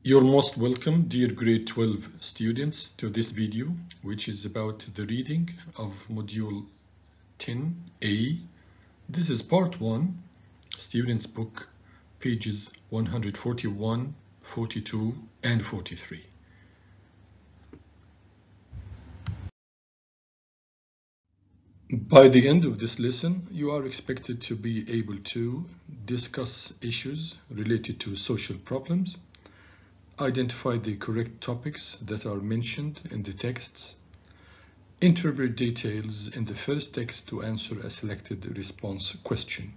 You're most welcome, dear grade 12 students, to this video, which is about the reading of module 10A. This is part 1, students book, pages 141, 42, and 43. By the end of this lesson, you are expected to be able to discuss issues related to social problems, identify the correct topics that are mentioned in the texts, interpret details in the first text to answer a selected response question.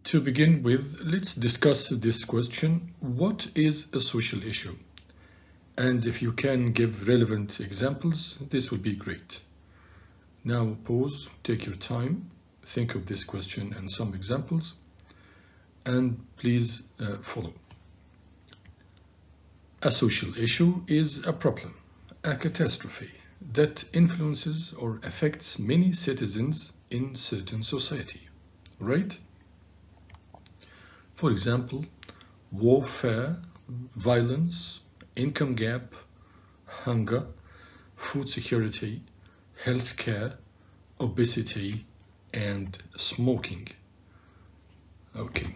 To begin with, let's discuss this question: what is a social issue? And if you can give relevant examples, this would be great. Now pause, take your time, think of this question and some examples, and please follow. A social issue is a problem, a catastrophe that influences or affects many citizens in certain society, right? For example, warfare, violence, income gap, hunger, food security, healthcare, obesity, and smoking. Okay.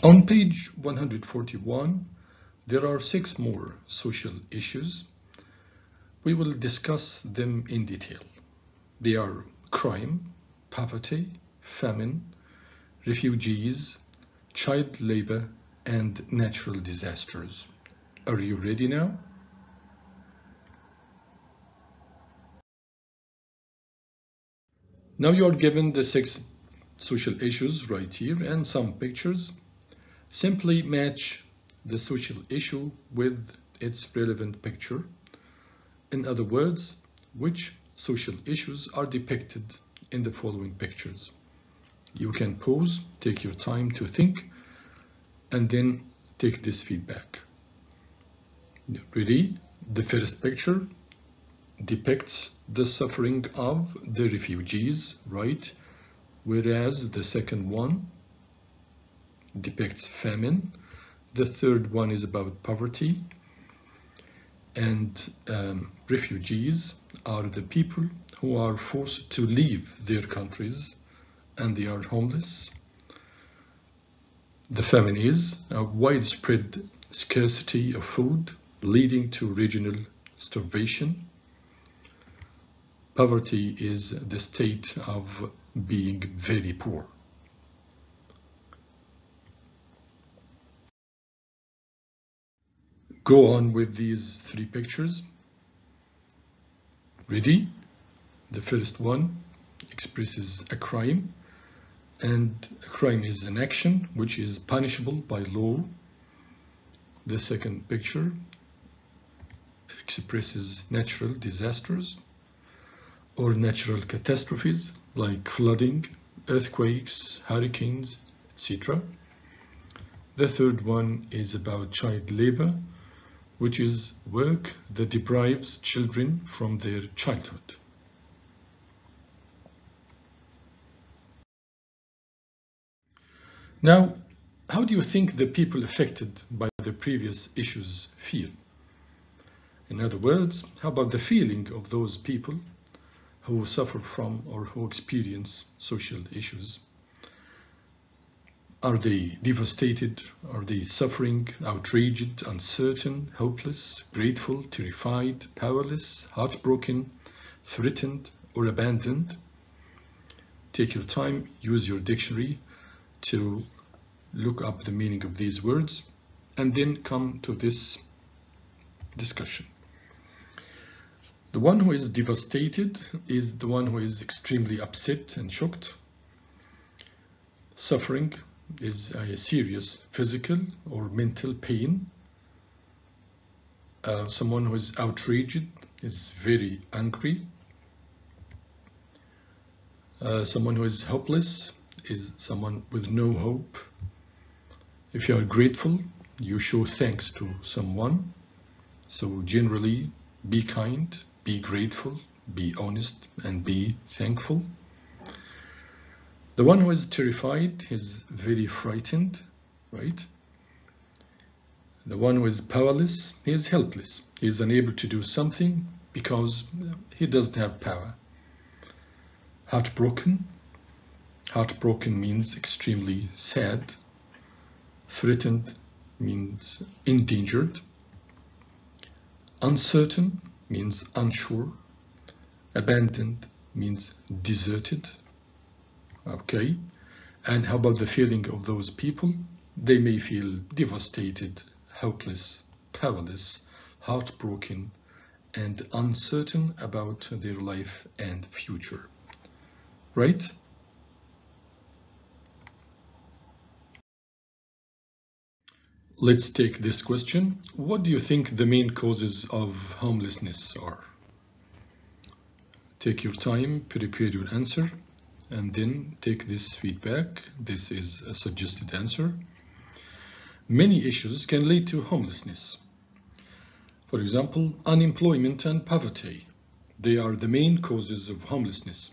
On page 141, there are 6 more social issues. We will discuss them in detail. They are crime, poverty, famine, refugees, child labor, and natural disasters. Are you ready now? Now you are given the 6 social issues right here and some pictures. Simply match the social issue with its relevant picture. In other words, which social issues are depicted in the following pictures? You can pause, take your time to think, and then take this feedback. Ready? The first picture depicts the suffering of the refugees, right? Whereas the second one depicts famine. The third one is about poverty. And refugees are the people who are forced to leave their countries and they are homeless. The famine is a widespread scarcity of food, leading to regional starvation. Poverty is the state of being very poor. Go on with these 3 pictures. Ready? The first one expresses a crime, and a crime is an action which is punishable by law. The second picture expresses natural disasters or natural catastrophes like flooding, earthquakes, hurricanes, etc. The third one is about child labor, which is work that deprives children from their childhood. Now, how do you think the people affected by the previous issues feel? In other words, how about the feeling of those people who suffer from or who experience social issues? Are they devastated? Are they suffering, outraged, uncertain, hopeless, grateful, terrified, powerless, heartbroken, threatened, or abandoned? Take your time, use your dictionary to look up the meaning of these words, and then come to this discussion. The one who is devastated is the one who is extremely upset and shocked. Suffering is a serious physical or mental pain. Someone who is outraged is very angry. Someone who is hopeless is someone with no hope. If you are grateful, you show thanks to someone. So generally, be kind, be grateful, be honest, and be thankful. The one who is terrified is very frightened, right? The one who is powerless, he is helpless. He is unable to do something because he doesn't have power. Heartbroken. Heartbroken means extremely sad. Threatened means endangered. Uncertain means unsure. Abandoned means deserted. Okay. And how about the feeling of those people? They may feel devastated, helpless, powerless, heartbroken, and uncertain about their life and future. Right? Let's take this question. What do you think the main causes of homelessness are? Take your time, prepare your answer, and then take this feedback. This is a suggested answer. Many issues can lead to homelessness. For example, unemployment and poverty. They are the main causes of homelessness.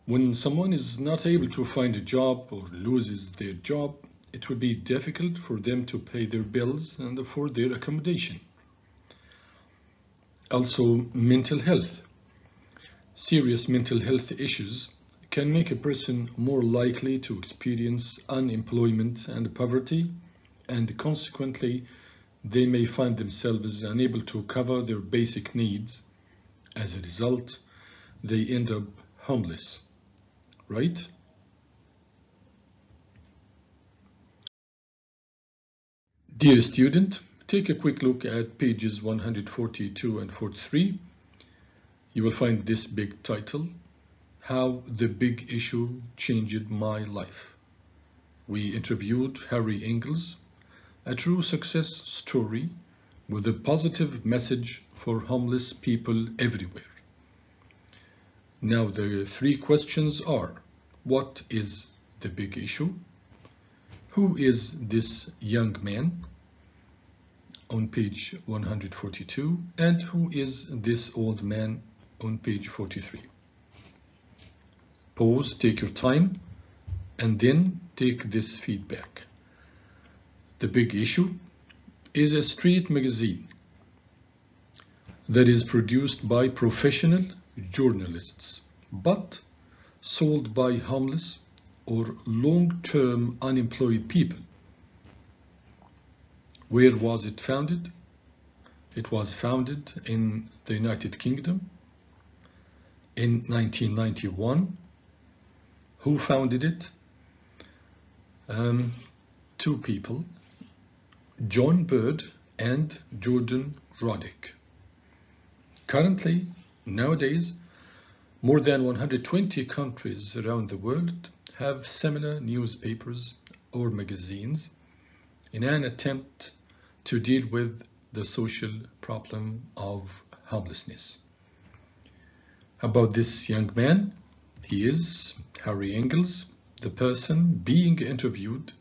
When someone is not able to find a job or loses their job, it will be difficult for them to pay their bills and afford their accommodation. Also, mental health. Serious mental health issues can make a person more likely to experience unemployment and poverty, and consequently, they may find themselves unable to cover their basic needs. As a result, they end up homeless, right? Dear student, take a quick look at pages 142 and 43. You will find this big title, How the Big Issue Changed My Life. We interviewed Harry Ingalls, a true success story with a positive message for homeless people everywhere. Now the three questions are, what is the big issue? Who is this young man? On page 142, and who is this old man? On page 43. Pause, take your time, and then take this feedback. The Big Issue is a street magazine that is produced by professional journalists, but sold by homeless or long-term unemployed people. Where was it founded? It was founded in the United Kingdom in 1991. Who founded it? Two people, John Bird and Jordan Roddick. Currently, nowadays, more than 120 countries around the world have similar newspapers or magazines in an attempt to deal with the social problem of homelessness. About this young man, he is Harry Ingalls, the person being interviewed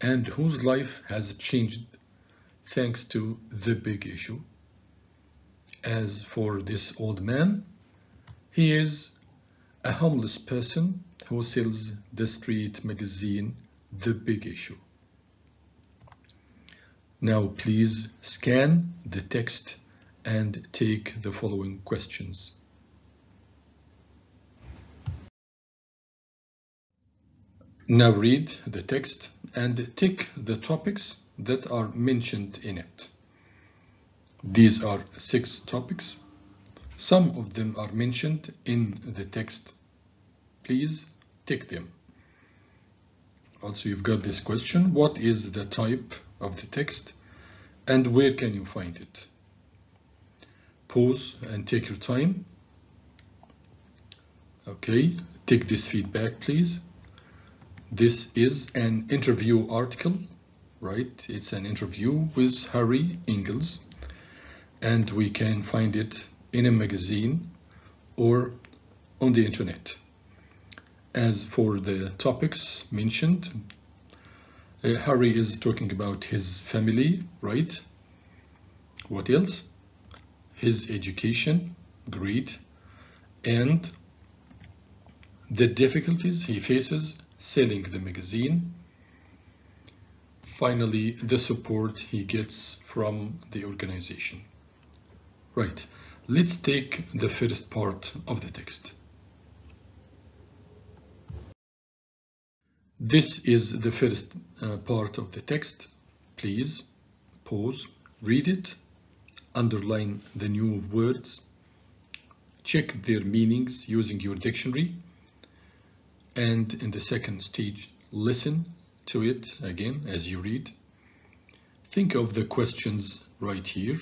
and whose life has changed thanks to the big issue. As for this old man, he is a homeless person who sells the street magazine, The Big Issue. Now please scan the text and take the following questions. Now read the text and tick the topics that are mentioned in it. These are 6 topics. Some of them are mentioned in the text. Please tick them. Also, you've got this question, what is the type of the text and where can you find it? Pause and take your time. Okay, take this feedback, please. This is an interview article, right? It's an interview with Harry Ingalls, and we can find it in a magazine or on the internet. As for the topics mentioned, Harry is talking about his family, right? What else? His education, great. And the difficulties he faces selling the magazine, finally the support he gets from the organization. Right, let's take the first part of the text. This is the first part of the text. Please pause, read it, underline the new words, check their meanings using your dictionary, and in the second stage, listen to it again as you read. Think of the questions right here,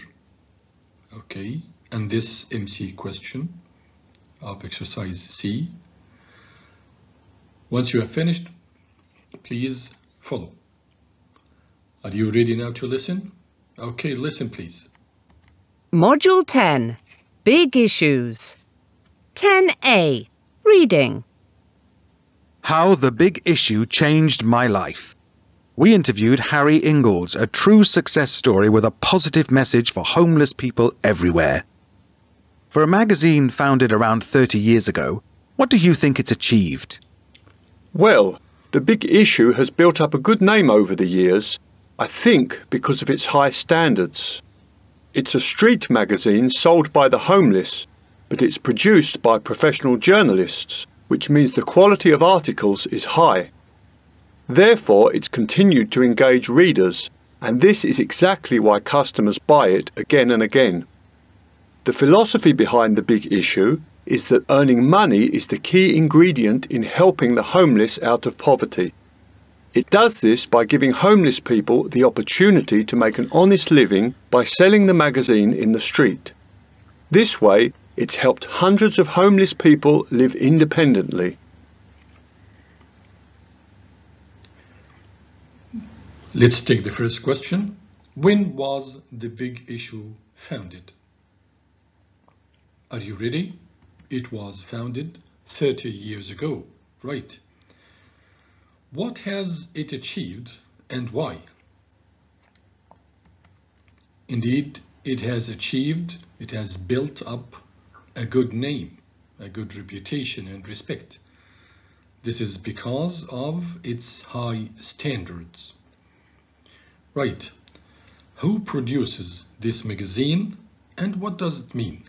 okay, and this MC question of exercise C. Once you have finished, please follow. Are you ready now to listen? Okay, listen please. Module 10, Big Issues. 10A, Reading. How the Big Issue Changed My Life. We interviewed Harry Ingalls, a true success story with a positive message for homeless people everywhere. For a magazine founded around 30 years ago, what do you think it's achieved? Well, The Big Issue has built up a good name over the years, I think because of its high standards. It's a street magazine sold by the homeless, but it's produced by professional journalists, which means the quality of articles is high. Therefore, it's continued to engage readers, and this is exactly why customers buy it again and again. The philosophy behind The Big Issue is that earning money is the key ingredient in helping the homeless out of poverty. It does this by giving homeless people the opportunity to make an honest living by selling the magazine in the street. This way, it's helped hundreds of homeless people live independently. Let's take the first question. When was The Big Issue founded? Are you ready? It was founded 30 years ago, right? What has it achieved and why? Indeed, it has built up a good name, a good reputation and respect. This is because of its high standards. Right, who produces this magazine and what does it mean?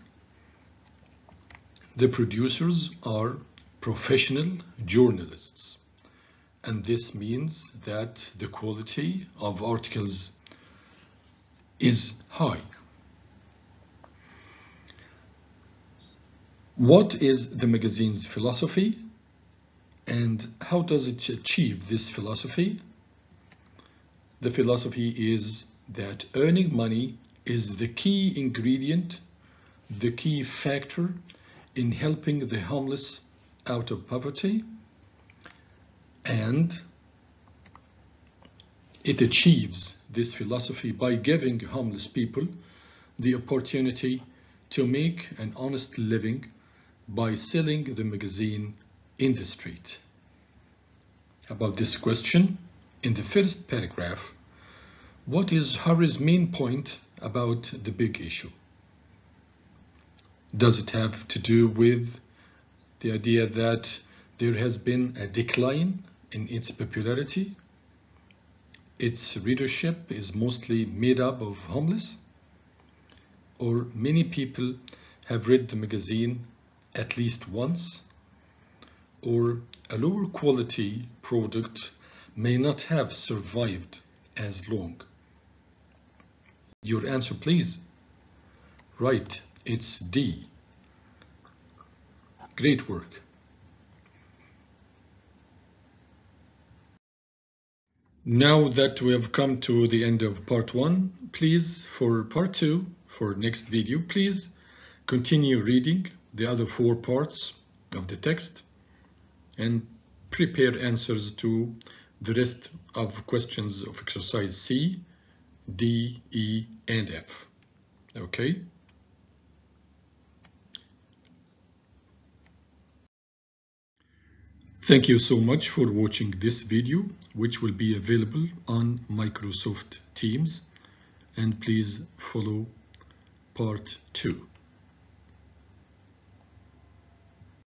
The producers are professional journalists, and this means that the quality of articles is high. What is the magazine's philosophy and how does it achieve this philosophy? The philosophy is that earning money is the key ingredient, the key factor in helping the homeless out of poverty, and it achieves this philosophy by giving homeless people the opportunity to make an honest living by selling the magazine in the street. About this question, in the first paragraph, what is Harry's main point about The Big Issue? Does it have to do with the idea that there has been a decline in its popularity? Its readership is mostly made up of homeless? Or many people have read the magazine at least once? Or a lower quality product may not have survived as long? Your answer, please. Right, it's D. Great work. Now that we have come to the end of part 1, please, for part 2, for next video, please continue reading the other 4 parts of the text and prepare answers to the rest of questions of exercise C, D, E, and F. Okay? Thank you so much for watching this video, which will be available on Microsoft Teams, and please follow part 2.